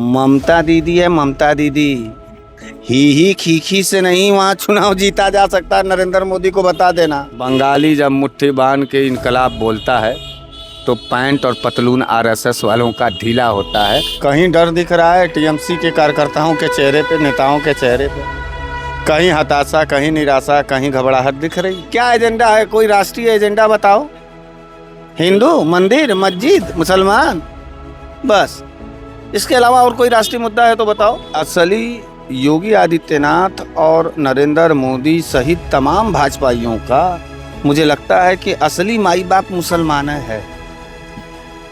ममता दीदी है, ममता दीदी। ही खीखी से नहीं वहाँ चुनाव जीता जा सकता। नरेंद्र मोदी को बता देना। बंगाली जब मुट्ठी बांध के इनकलाब बोलता है तो पैंट और पतलून आरएसएस वालों का ढीला होता है। कहीं डर दिख रहा है टीएमसी के कार्यकर्ताओं के चेहरे पे, नेताओं के चेहरे पे। कहीं हताशा, कहीं निराशा, कहीं घबराहट दिख रही। क्या एजेंडा है? कोई राष्ट्रीय एजेंडा बताओ। हिंदू, मंदिर, मस्जिद, मुसलमान, बस। इसके अलावा और कोई राष्ट्रीय मुद्दा है तो बताओ। असली योगी आदित्यनाथ और नरेंद्र मोदी सहित तमाम भाजपाइयों का मुझे लगता है कि असली माई बाप मुसलमान है।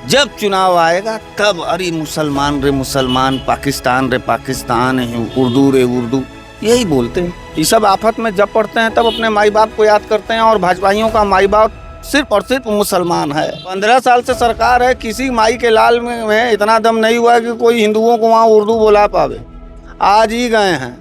जब चुनाव आएगा तब अरे मुसलमान रे मुसलमान, पाकिस्तान रे पाकिस्तान, उर्दू रे उर्दू, यही बोलते हैं। ये सब आफत में जब पढ़ते हैं तब अपने माई बाप को याद करते हैं। और भाजपाइयों का माई बाप सिर्फ और सिर्फ मुसलमान है। 15 साल से सरकार है, किसी माई के लाल में इतना दम नहीं हुआ कि कोई हिंदुओं को वहाँ उर्दू बोला पावे। आज ही गए हैं,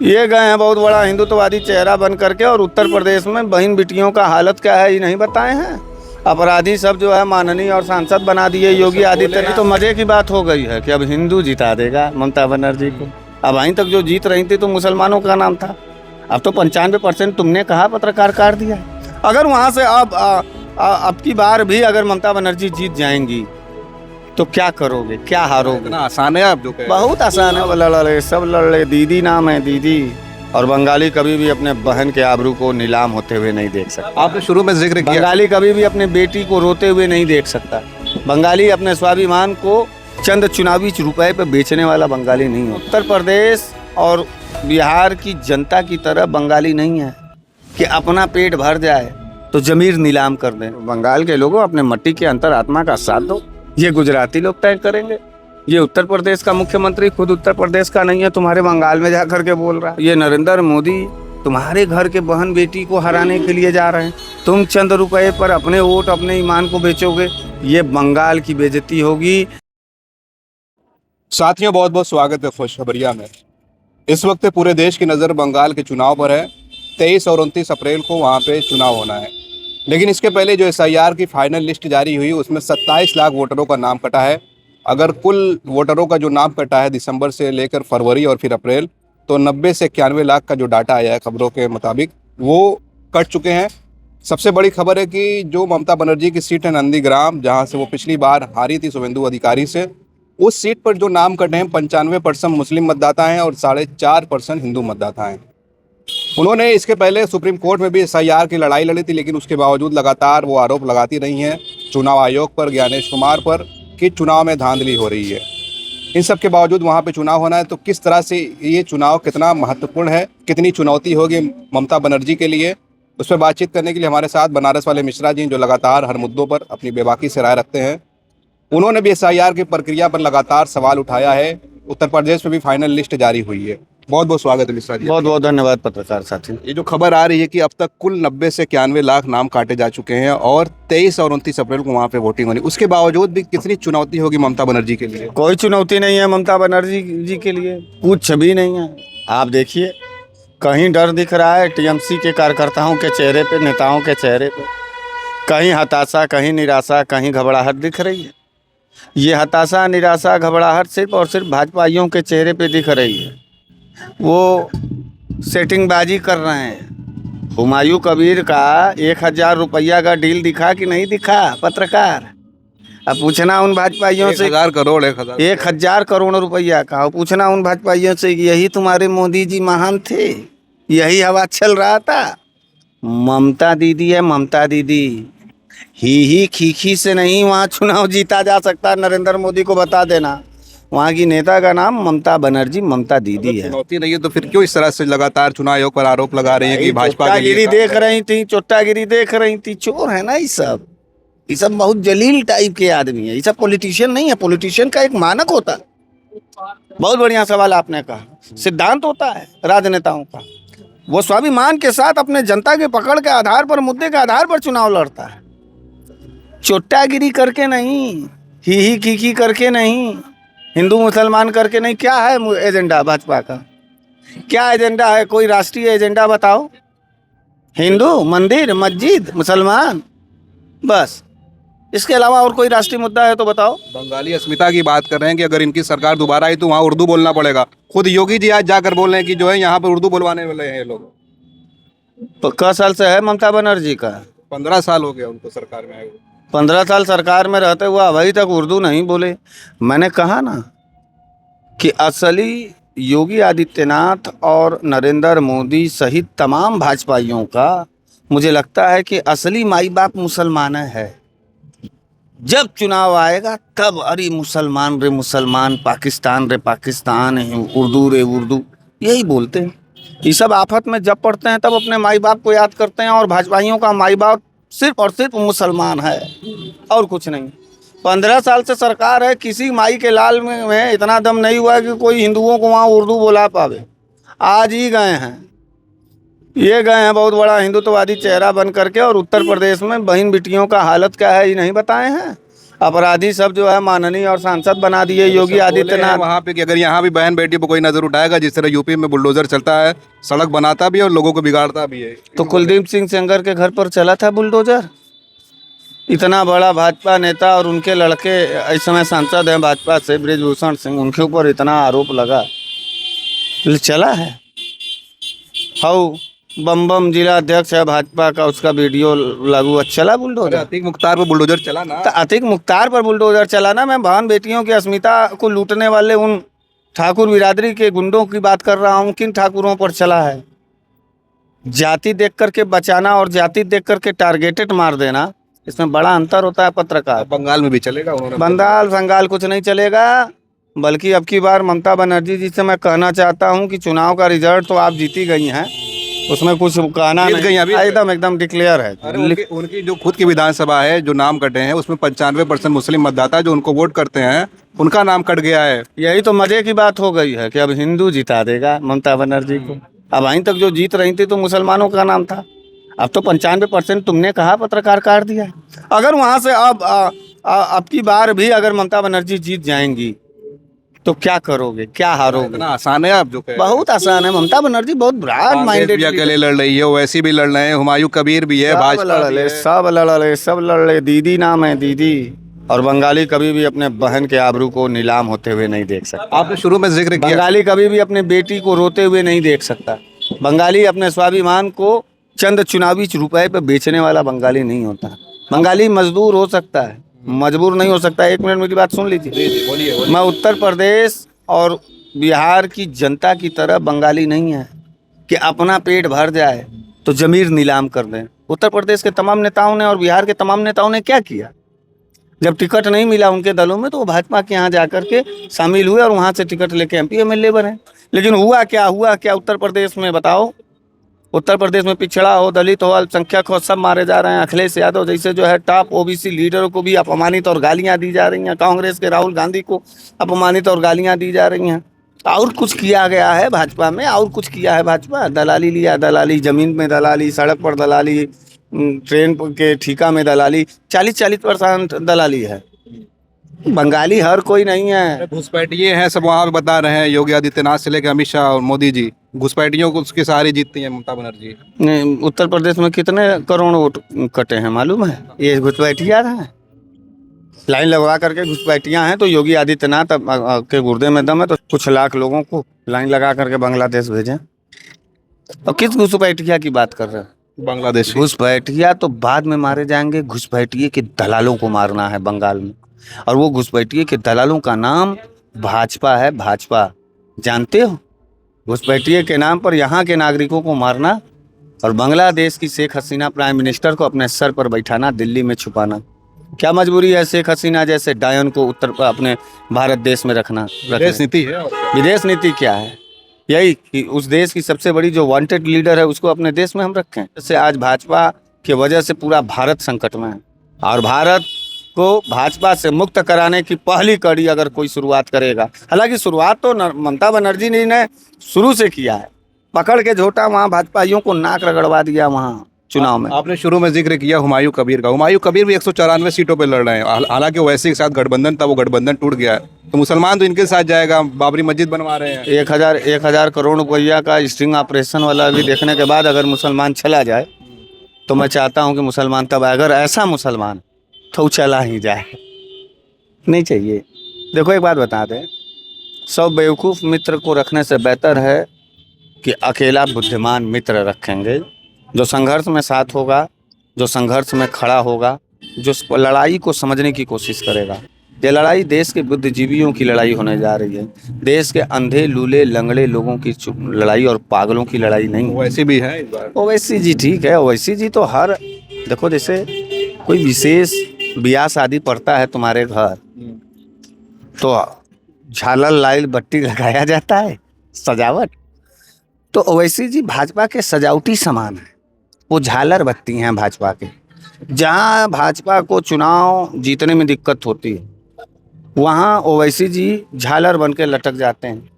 ये गए हैं बहुत बड़ा हिंदुत्ववादी चेहरा बन करके। और उत्तर प्रदेश में बहन बेटियों का हालत क्या है ये नहीं बताए हैं। अपराधी सब जो है माननीय और सांसद बना दिए योगी आदित्यनाथ। तो मजे की बात हो गई है कि अब हिंदू जिता देगा ममता बनर्जी को। अब अहीं तक जो जीत रही थी तो मुसलमानों का नाम था। अब तो 95% तुमने कहा पत्रकार काट दिया। अगर वहाँ से अब की बार भी अगर ममता बनर्जी जीत जाएंगी तो क्या करोगे, क्या हारोगे? इतना आसान है आप जो कह रहे हैं। बहुत आसान है। लड़ रहे, सब लड़ रहे। दीदी नाम है, दीदी। और बंगाली कभी भी अपने बहन के आबरू को नीलाम होते हुए नहीं देख सकता। आपने शुरू में जिक्र किया, बंगाली कभी भी अपने बेटी को रोते हुए नहीं देख सकता। बंगाली अपने स्वाभिमान को चंद चुनावी रुपए पे बेचने वाला बंगाली नहीं है। उत्तर प्रदेश और बिहार की जनता की तरह बंगाली नहीं है कि अपना पेट भर जाए तो जमीर नीलाम कर दें। बंगाल के लोगों अपने मट्टी के अंतरात्मा का साथ दो। ये गुजराती लोग तय करेंगे। ये उत्तर प्रदेश का मुख्यमंत्री खुद उत्तर प्रदेश का नहीं है, तुम्हारे बंगाल में जा करके बोल रहा है। ये नरेंद्र मोदी तुम्हारे घर के बहन बेटी को हराने के लिए जा रहे हैं। तुम चंद रुपए पर अपने वोट, अपने ईमान को बेचोगे। ये बंगाल की बेइज्जती होगी। साथियों बहुत बहुत स्वागत है खुशखबरिया में। इस वक्त पूरे देश की नज़र बंगाल के चुनाव पर है। 23 और 29 अप्रैल को वहाँ पे चुनाव होना है। लेकिन इसके पहले जो SIR की फाइनल लिस्ट जारी हुई उसमें 27 लाख वोटरों का नाम कटा है। अगर कुल वोटरों का जो नाम कटा है दिसंबर से लेकर फरवरी और फिर अप्रैल, तो 90 से 91 लाख का जो डाटा आया है खबरों के मुताबिक, वो कट चुके हैं। सबसे बड़ी खबर है कि जो ममता बनर्जी की सीट है नंदीग्राम, जहाँ से वो पिछली बार हारी थी शुभेंदु अधिकारी से, उस सीट पर जो नाम कटे हैं 95% मुस्लिम मतदाता हैं और 4.5% हिंदू मतदाता हैं। उन्होंने इसके पहले सुप्रीम कोर्ट में भी SIR की लड़ाई लड़ी थी, लेकिन उसके बावजूद लगातार वो आरोप लगाती रही हैं चुनाव आयोग पर, ज्ञानेश कुमार पर, कि चुनाव में धांधली हो रही है। इन सब के बावजूद वहाँ पे चुनाव होना है। तो किस तरह से ये चुनाव कितना महत्वपूर्ण है, कितनी चुनौती होगी ममता बनर्जी के लिए, उस पर बातचीत करने के लिए हमारे साथ बनारस वाले मिश्रा जी, जो लगातार हर मुद्दों पर अपनी बेबाकी से राय रखते हैं। उन्होंने भी SIR की प्रक्रिया पर लगातार सवाल उठाया है। उत्तर प्रदेश में भी फाइनल लिस्ट जारी हुई है। बहुत बहुत स्वागत है मिश्रा जी। बहुत बहुत धन्यवाद पत्रकार साथी। ये जो खबर आ रही है कि अब तक कुल 90 से 91 लाख नाम काटे जा चुके हैं और 23 और 29 अप्रैल को वहाँ पे वोटिंग होनी, उसके बावजूद भी कितनी चुनौती होगी ममता बनर्जी के लिए? कोई चुनौती नहीं है ममता बनर्जी जी के लिए, कुछ भी नहीं है। आप देखिए, कहीं डर दिख रहा है टीएमसी के कार्यकर्ताओं के चेहरे पे, नेताओं के चेहरे पे। कहीं हताशा, कहीं निराशा, कहीं घबराहट दिख रही है। ये हताशा, निराशा, घबराहट सिर्फ और सिर्फ भाजपाइयों के चेहरे पे दिख रही है। वो सेटिंगबाजी कर रहे हैं। हुमायूं कबीर का 1000 रुपया का डील दिखा कि नहीं दिखा पत्रकार? अब पूछना उन भाजपाइयों से। 1000 करोड़ 1000 करोड़ रुपया का। पूछना उन भाजपाइयों से, यही तुम्हारे मोदी जी महान थे, यही हवा चल रहा था। ममता दीदी है, ममता दीदी। ही खीखी से नहीं वहाँ चुनाव जीता जा सकता। नरेंद्र मोदी को बता देना। वहाँ की नेता का नाम ममता बनर्जी, ममता दीदी है। चुनौती नहीं है तो फिर क्यों इस तरह से लगातार चुनाव आयोग पर आरोप लगा रही है कि भाजपा के लिए चोटागिरी देख रही थी, चोटागिरी देख रही थी। चोर है ना ये सब बहुत जलील टाइप के आदमी है। ये सब पॉलिटिशियन नहीं है। पॉलिटिशियन का एक मानक होता है। बहुत बढ़िया सवाल आपने कहा। सिद्धांत होता है राजनेताओं का। वो स्वाभिमान के साथ अपने जनता के पकड़ के आधार पर, मुद्दे के आधार पर चुनाव लड़ता है। चोटागिरी करके नहीं, ही खीखी करके नहीं, हिंदू मुसलमान करके नहीं। क्या है एजेंडा भाजपा का? क्या एजेंडा है? कोई राष्ट्रीय एजेंडा बताओ। हिंदू, मंदिर, मस्जिद, मुसलमान, बस। इसके अलावा और कोई राष्ट्रीय मुद्दा है तो बताओ। बंगाली अस्मिता की बात कर रहे हैं कि अगर इनकी सरकार दोबारा आई तो वहाँ उर्दू बोलना पड़ेगा। खुद योगी जी आज जाकर बोल रहे हैं कि जो है यहाँ पर उर्दू बोलवाने वाले हैं ये लोग। क साल से है ममता बनर्जी का? 15 साल हो गया उनको सरकार में आए हुए। 15 साल सरकार में रहते हुए अभी तक उर्दू नहीं बोले। मैंने कहा ना कि असली योगी आदित्यनाथ और नरेंद्र मोदी सहित तमाम भाजपाइयों का मुझे लगता है कि असली माई बाप मुसलमान है। जब चुनाव आएगा तब अरे मुसलमान रे मुसलमान, पाकिस्तान रे पाकिस्तान, उर्दू रे उर्दू, यही बोलते हैं। ये सब आफत में जब पढ़ते हैं तब अपने माई बाप को याद करते हैं, और भाजपाइयों का माई बाप सिर्फ और सिर्फ मुसलमान है और कुछ नहीं। 15 साल से सरकार है, किसी माई के लाल में इतना दम नहीं हुआ कि कोई हिंदुओं को वहाँ उर्दू बोला पावे। आज ही गए हैं, ये गए हैं बहुत बड़ा हिंदुत्ववादी चेहरा बन करके, और उत्तर प्रदेश में बहन बेटियों का हालत क्या है ये नहीं बताए हैं। अपराधी सब जो है माननीय और सांसद बना दिए योगी आदित्यनाथ। वहाँ पे कि अगर यहाँ भी बहन बेटी पर कोई नजर उठाएगा, जिस तरह यूपी में बुलडोजर चलता है, सड़क बनाता भी है और लोगों को बिगाड़ता भी है। तो कुलदीप सिंह सेंगर के घर पर चला था बुलडोजर? इतना बड़ा भाजपा नेता और उनके लड़के इस समय सांसद हैं भाजपा से, बृजभूषण सिंह, उनके ऊपर इतना आरोप लगा, चला है। हाउ बम बम जिला अध्यक्ष है भाजपा का, उसका वीडियो लागू चला बुलडोजर। अतीक मुख्तार पर बुलडोजर चला ना। तो अतीक मुख्तार पर बुलडोजर चला ना। मैं बहन बेटियों की अस्मिता को लूटने वाले उन ठाकुर बिरादरी के गुंडों की बात कर रहा हूँ। किन ठाकुरों पर चला है? जाति देख करके बचाना और जाति देख करके टारगेटेड मार देना, इसमें बड़ा अंतर होता है पत्रकार। बंगाल में भी चलेगा उन्होंने। बंगाल कुछ नहीं चलेगा, बल्कि अब की बार ममता बनर्जी जी से मैं कहना चाहता हूं कि चुनाव का रिजल्ट तो आप जीती गई हैं, उसमें कुछ कहना नहीं, एकदम डिक्लेयर है। उनकी जो खुद की विधानसभा है, जो नाम कटे हैं, उसमें 95% मुस्लिम मतदाता जो उनको वोट करते हैं, उनका नाम कट गया है। यही तो मजे की बात हो गई है कि अब हिंदू जिता देगा ममता बनर्जी को। अब अभी तक जो जीत रही थी तो मुसलमानों का नाम था, अब तो 95% तुमने कहा पत्रकार काट दिया। अगर वहां से अब की बार भी अगर ममता बनर्जी जीत जाएंगी तो क्या करोगे, क्या हारोगे? इतना आसान है आप जो कह रहे हैं। बहुत आसान है। ममता बनर्जी बहुत ब्रॉड माइंडेड अकेले लड़ रही है, वैसी भी लड़ रहे हैं, हुमायूं कबीर भी है, भाजपा भी है। सब लड़ रहे। दीदी नाम है, दीदी। और बंगाली कभी भी अपने बहन के आबरू को नीलाम होते हुए नहीं देख सकता। आपने शुरू में जिक्र किया, बंगाली कभी भी अपने बेटी को रोते हुए नहीं देख सकता। बंगाली अपने स्वाभिमान को चंद चुनावी रुपए पे बेचने वाला बंगाली नहीं होता। बंगाली मजदूर हो सकता है, मजबूर नहीं हो सकता। एक मिनट मेरी बात सुन लीजिए। मैं उत्तर प्रदेश और बिहार की जनता की तरह बंगाली नहीं है कि अपना पेट भर जाए तो जमीर नीलाम कर दें। उत्तर प्रदेश के तमाम नेताओं ने और बिहार के तमाम नेताओं ने क्या किया? जब टिकट नहीं मिला उनके दलों में तो वो भाजपा के यहाँ जाकर के शामिल हुए और वहाँ से टिकट लेके MP MLA बने। लेकिन हुआ क्या उत्तर प्रदेश में बताओ? उत्तर प्रदेश में पिछड़ा हो, दलित हो, अल्पसंख्यक हो, सब मारे जा रहे हैं। अखिलेश यादव जैसे जो है टॉप OBC लीडरों को भी अपमानित और गालियां दी जा रही हैं। कांग्रेस के राहुल गांधी को अपमानित और गालियां दी जा रही हैं। और कुछ किया गया है भाजपा में, और कुछ किया है भाजपा। दलाली लिया, दलाली जमीन में दलाली, सड़क पर दलाली, ट्रेन के ठेका में दलाली, 40% दलाली है। बंगाली हर कोई नहीं है। घुसपैठिए हैं सब वहाँ पे बता रहे हैं। योगी आदित्यनाथ से लेकर अमित शाह और मोदी जी, घुसपैठियों को उसके सहारे जीतती हैं ममता बनर्जी। उत्तर प्रदेश में कितने करोड़ वोट कटे हैं मालूम है? ये घुसपैठिया हैं, लाइन लगवा करके घुसपैठियाँ हैं। तो योगी आदित्यनाथ के गुर्दे में दम है तो कुछ लाख लोगों को लाइन लगा करके बांग्लादेश भेजें। और किस घुसपैठिया की बात कर रहे हैं? बांग्लादेश। घुसपैठिया तो बाद में मारे जाएंगे। घुसपैठिए के दलालों को मारना है बंगाल में, और वो घुसपैठिए के दलालों का नाम भाजपा है। भाजपा जानते हो? घुसपैठिए के नाम पर यहाँ के नागरिकों को मारना और बांग्लादेश की शेख हसीना प्राइम मिनिस्टर को अपने सर पर बैठाना, दिल्ली में छुपाना। क्या मजबूरी है शेख हसीना जैसे डायन को अपने भारत देश में रखना? विदेश नीति है। विदेश नीति क्या है? यही कि उस देश की सबसे बड़ी जो वांटेड लीडर है उसको अपने देश में हम रखें। जैसे आज भाजपा की वजह से पूरा भारत संकट में है, और भारत को भाजपा से मुक्त कराने की पहली कड़ी अगर कोई शुरुआत करेगा, हालांकि शुरुआत तो ममता बनर्जी ने शुरू से किया है। पकड़ के झोटा वहाँ भाजपाइयों को नाक रगड़वा दिया वहाँ चुनाव में। आपने शुरू में जिक्र किया हुमायूं कबीर का। हुमायूं कबीर भी 194 सीटों पे लड़ रहे हैं। हालांकि वैसे के साथ गठबंधन था, वो गठबंधन टूट गया है। तो मुसलमान तो इनके साथ जाएगा, बाबरी मस्जिद बनवा रहे हैं। 1000 करोड़ रुपया का स्टिंग ऑपरेशन वाला भी देखने के बाद अगर मुसलमान चला जाए तो मैं चाहता हूँ कि मुसलमान तब, अगर ऐसा मुसलमान तो चला ही जाए, नहीं चाहिए। देखो एक बात बता दें, 100 बेवकूफ़ मित्र को रखने से बेहतर है कि अकेला बुद्धिमान मित्र रखेंगे, जो संघर्ष में साथ होगा, जो संघर्ष में खड़ा होगा, जो लड़ाई को समझने की कोशिश करेगा। ये लड़ाई देश के बुद्धिजीवियों की लड़ाई होने जा रही है, देश के अंधे लूले लंगड़े लोगों की लड़ाई और पागलों की लड़ाई नहीं। वैसे भी है इस बार। ओवैसी जी ठीक है, ओवैसी जी तो हर, देखो जैसे कोई विशेष ब्याह शादी पड़ता है तुम्हारे घर, तो झालर लाइल बत्ती लगाया जाता है, सजावट। तो ओवैसी जी भाजपा के सजावटी सामान है, वो झालर बत्ती हैं भाजपा के। जहाँ भाजपा को चुनाव जीतने में दिक्कत होती है, वहाँ ओवैसी जी झालर बन के लटक जाते हैं,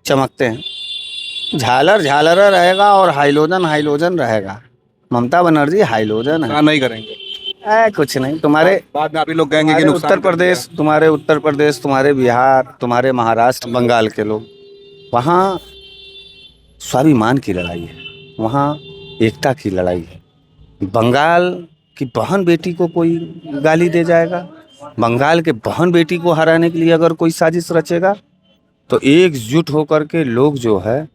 चमकते हैं। झालर झालर रहेगा और हाइलोजन हाइलोजन रहेगा। ममता बनर्जी हाइलोजन है। नहीं करेंगे, कुछ नहीं। तुम्हारे बाद में आप ही लोग कहेंगे कि नुकसान उत्तर प्रदेश, तुम्हारे उत्तर प्रदेश, तुम्हारे बिहार, तुम्हारे महाराष्ट्र, बंगाल के लोग, वहाँ स्वाभिमान की लड़ाई है, वहाँ एकता की लड़ाई है। बंगाल की बहन बेटी को कोई गाली दे जाएगा, बंगाल के बहन बेटी को हराने के लिए अगर कोई साजिश रचेगा, तो एकजुट होकर के लोग जो है,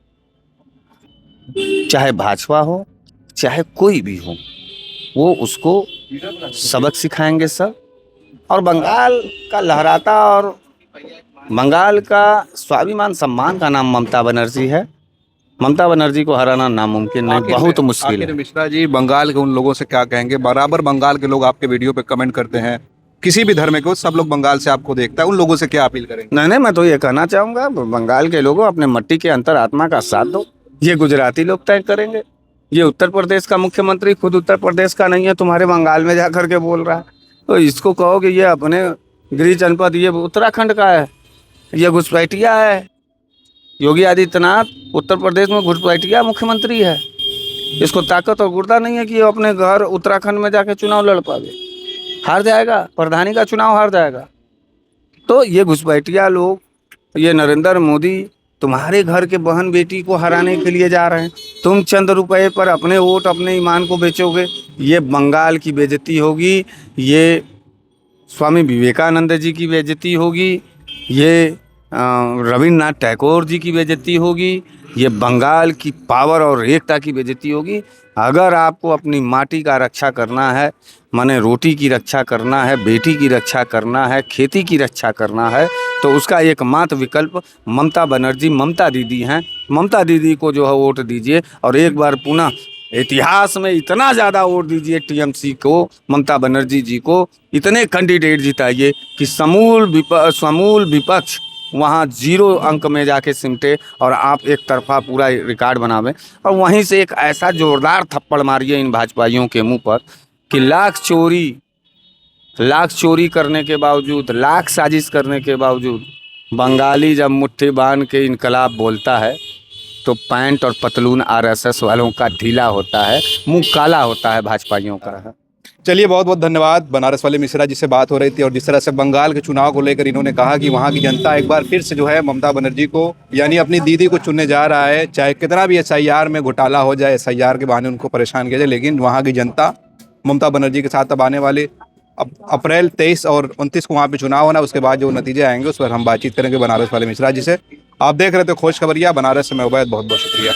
चाहे भाजपा हो चाहे कोई भी हो, वो उसको सबक सिखाएंगे सब। और बंगाल का लहराता और बंगाल का स्वाभिमान सम्मान का नाम ममता बनर्जी है। ममता बनर्जी को हराना नामुमकिन नहीं, बहुत मुश्किल है। मिश्रा जी, बंगाल के उन लोगों से क्या कहेंगे? बराबर बंगाल के लोग आपके वीडियो पे कमेंट करते हैं, किसी भी धर्म के, सब लोग बंगाल से आपको देखता है, उन लोगों से क्या अपील करेंगे? नहीं, मैं तो ये कहना चाहूँगा, बंगाल के लोगों अपने मट्टी के अंतरात्मा का साथ दो। ये गुजराती लोग तय करेंगे, ये उत्तर प्रदेश का मुख्यमंत्री खुद उत्तर प्रदेश का नहीं है, तुम्हारे बंगाल में जा कर के बोल रहा है, तो इसको कहो कि ये अपने गृह जनपद, ये उत्तराखंड का है, ये घुसपैठिया है। योगी आदित्यनाथ उत्तर प्रदेश में घुसपैठिया मुख्यमंत्री है, इसको ताकत और गुर्दा नहीं है कि ये अपने घर उत्तराखंड में जाके चुनाव लड़ पावे, हार जाएगा, प्रधानी का चुनाव हार जाएगा। तो ये घुसपैठिया लोग, ये नरेंद्र मोदी तुम्हारे घर के बहन बेटी को हराने के लिए जा रहे हैं। तुम चंद रुपए पर अपने वोट, अपने ईमान को बेचोगे, ये बंगाल की बेइज्जती होगी, ये स्वामी विवेकानंद जी की बेइज्जती होगी, ये रविन्द्रनाथ टैगोर जी की बेइज्जती होगी, ये बंगाल की पावर और एकता की बेइज्जती होगी। अगर आपको अपनी माटी का रक्षा करना है, माने रोटी की रक्षा करना है, बेटी की रक्षा करना है, खेती की रक्षा करना है, तो उसका एकमात्र विकल्प ममता बनर्जी, ममता दीदी हैं। ममता दीदी को जो है वोट दीजिए, और एक बार पुनः इतिहास में इतना ज़्यादा वोट दीजिए टीएमसी को, ममता बनर्जी जी को, इतने कैंडिडेट जिताइए कि समूल विपक्ष वहाँ 0 अंक में जाके सिमटे और आप एक तरफा पूरा रिकॉर्ड बनावें। और वहीं से एक ऐसा जोरदार थप्पड़ मारिए इन भाजपाइयों के मुंह पर कि लाख चोरी करने के बावजूद, लाख साजिश करने के बावजूद, बंगाली जब मुट्ठी बांध के इनकलाब बोलता है, तो पैंट और पतलून आरएसएस वालों का ढीला होता है, मुंह काला होता है भाजपाइयों का। चलिए, बहुत बहुत धन्यवाद बनारस वाले मिश्रा जी से बात हो रही थी, और जिस तरह से बंगाल के चुनाव को लेकर इन्होंने कहा कि वहाँ की जनता एक बार फिर से जो है ममता बनर्जी को, यानी अपनी दीदी को चुनने जा रहा है। चाहे कितना भी SIR में घोटाला हो जाए, SIR के बहाने उनको परेशान किया जाए, लेकिन वहाँ की जनता ममता बनर्जी के साथ अब आने वाले अप्रैल 23 और 29 को वहाँ पे चुनाव होना। उसके बाद जो नतीजे आएंगे उस पर हम बातचीत करेंगे बनारस वाले मिश्रा जी से। आप देख रहे थे खोज खबरिया, बनारस से मैं उबैद, बहुत बहुत शुक्रिया।